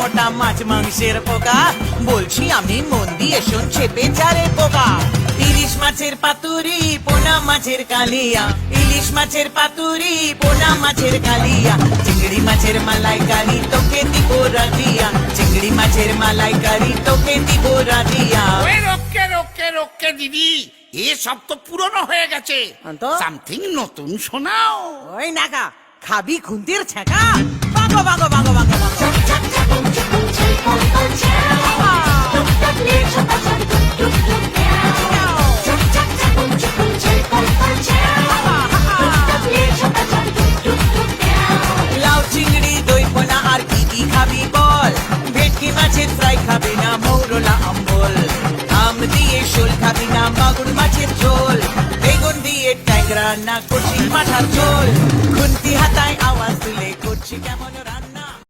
মোটা মাছ মাংসের পোকা, বলছি আমি মন দিয়ে শোন চেপে যারে পোকা। ইলিশ মাছের পাতুরি, পোনা মাছের কালিয়া, ইলিশ মাছের পাতুরি, পোনা মাছের কালিয়া, চিংড়ি মাছের মালাইকারি তোকে দিব রাধিয়া, চিংড়ি মাছের মালাইকারি তোকে দিব রাধিয়া। রোকে রোকে রোকে দিদি, এসব তো পুরনো হয়ে গেছে, তো? সামথিং নতুন শোনাও। ওই নাকা খাবি খুন্তির ছেঁকা, বাগো বাগো বাগো বাগো বাগো। লাউ চিংড়ি দই পোনা আর কি কি খাবি বল, ভেটকি মাছের ফ্রাই খাবি না মৌরলা অম্বল, আম দিয়ে শোল খাবি না মাগুর মাছের ঝোল, বেগুন দিয়ে ট্যাংরা না কচি পাঠার ঝোল, খুন্তি হাতায় আওয়াজ তুলে করছি কেমন